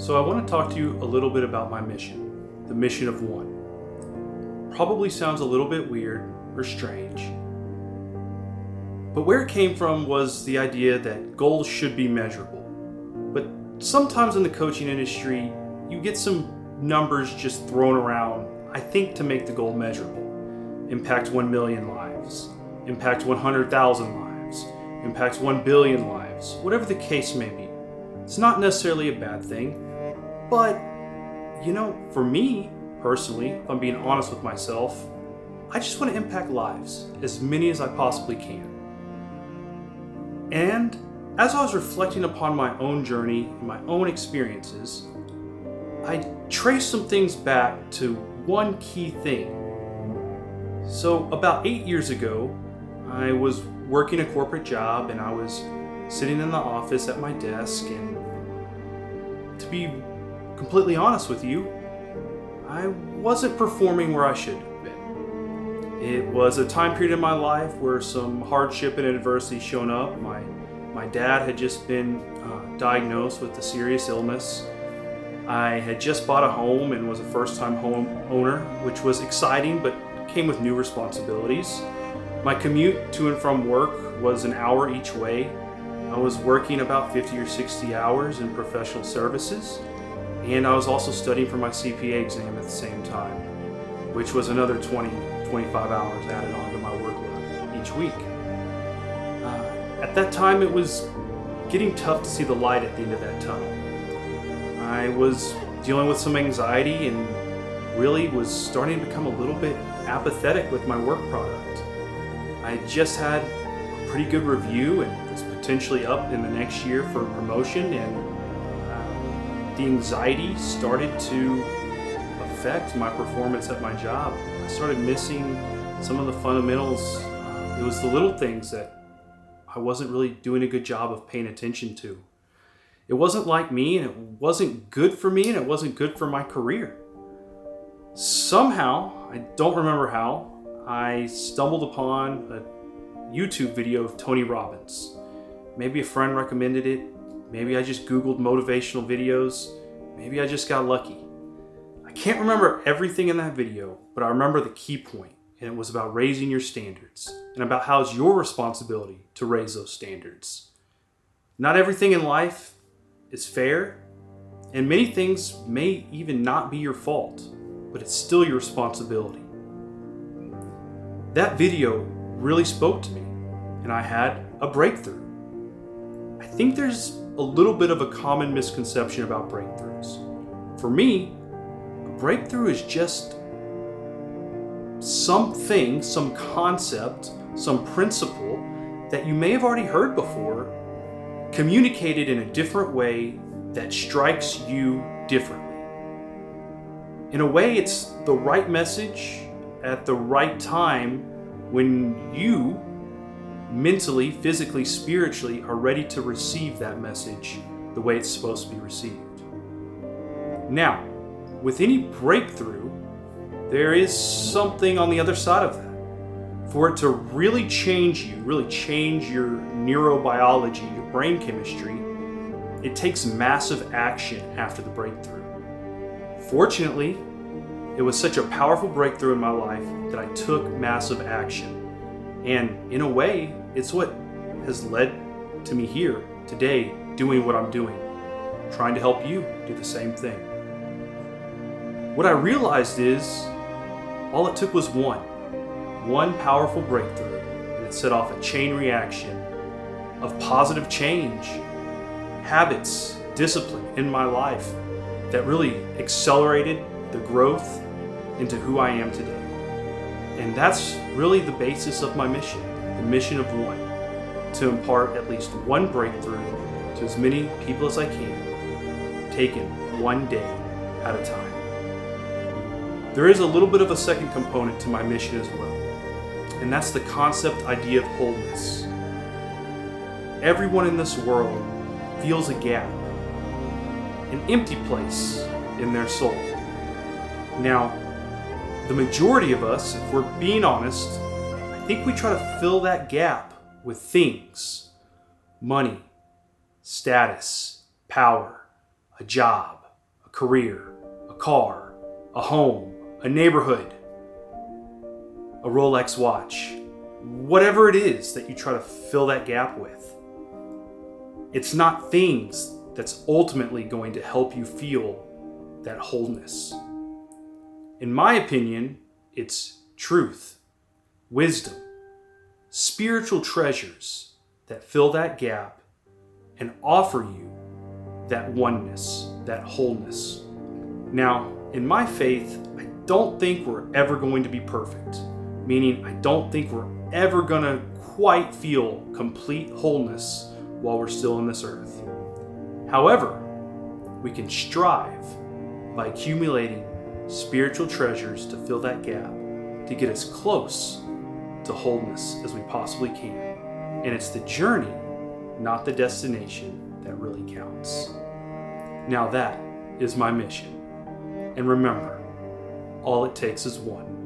So I want to talk to you a little bit about my mission, the mission of one. Probably sounds a little bit weird or strange, but where it came from was the idea that goals should be measurable. But sometimes in the coaching industry, you get some numbers just thrown around, I think, to make the goal measurable. Impact 1 million lives, impact 100,000 lives, impact 1 billion lives, whatever the case may be. It's not necessarily a bad thing, but, for me, personally, if I'm being honest with myself, I just want to impact lives, as many as I possibly can. And as I was reflecting upon my own journey and my own experiences, I traced some things back to one key thing. So about 8 years ago, I was working a corporate job and I was sitting in the office at my desk, and to be completely honest with you, I wasn't performing where I should have been. It was a time period in my life where some hardship and adversity shown up. My dad had just been diagnosed with a serious illness. I had just bought a home and was a first-time home owner, which was exciting but came with new responsibilities. My commute to and from work was an hour each way. I was working about 50 or 60 hours in professional services, and I was also studying for my CPA exam at the same time, which was another 25 hours added on to my workload each week. At that time, it was getting tough to see the light at the end of that tunnel. I was dealing with some anxiety and really was starting to become a little bit apathetic with my work product. I just had a pretty good review and was potentially up in the next year for a promotion, and the anxiety started to affect my performance at my job. I started missing some of the fundamentals. It was the little things that I wasn't really doing a good job of paying attention to. It wasn't like me, and it wasn't good for me, and it wasn't good for my career. Somehow, I don't remember how, I stumbled upon a YouTube video of Tony Robbins. Maybe a friend recommended it. Maybe I just Googled motivational videos. Maybe I just got lucky. I can't remember everything in that video, but I remember the key point, and it was about raising your standards and about how it's your responsibility to raise those standards. Not everything in life is fair, and many things may even not be your fault, but it's still your responsibility. That video really spoke to me, and I had a breakthrough. I think there's a little bit of a common misconception about breakthroughs. For me, a breakthrough is just something, some concept, some principle that you may have already heard before, communicated in a different way that strikes you differently. In a way, it's the right message at the right time when you mentally, physically, spiritually are ready to receive that message the way it's supposed to be received. Now, with any breakthrough, there is something on the other side of that. For it to really change you, really change your neurobiology, your brain chemistry, it takes massive action after the breakthrough. Fortunately, it was such a powerful breakthrough in my life that I took massive action. And in a way, it's what has led to me here today doing what I'm doing, trying to help you do the same thing. What I realized is all it took was one powerful breakthrough, and it set off a chain reaction of positive change, habits, discipline in my life that really accelerated the growth into who I am today. And that's really the basis of my mission, the mission of one, to impart at least one breakthrough to as many people as I can, taken one day at a time. There is a little bit of a second component to my mission as well, and that's the concept idea of wholeness. Everyone in this world feels a gap, an empty place in their soul. Now, the majority of us, if we're being honest, I think we try to fill that gap with things, money, status, power, a job, a career, a car, a home, a neighborhood, a Rolex watch, whatever it is that you try to fill that gap with. It's not things that's ultimately going to help you feel that wholeness. In my opinion, it's truth, wisdom, spiritual treasures that fill that gap and offer you that oneness, that wholeness. Now, in my faith, I don't think we're ever going to be perfect, meaning I don't think we're ever going to quite feel complete wholeness while we're still on this earth. However, we can strive by accumulating spiritual treasures to fill that gap, to get as close to wholeness as we possibly can. And it's the journey, not the destination, that really counts. Now that is my mission. And remember, all it takes is one.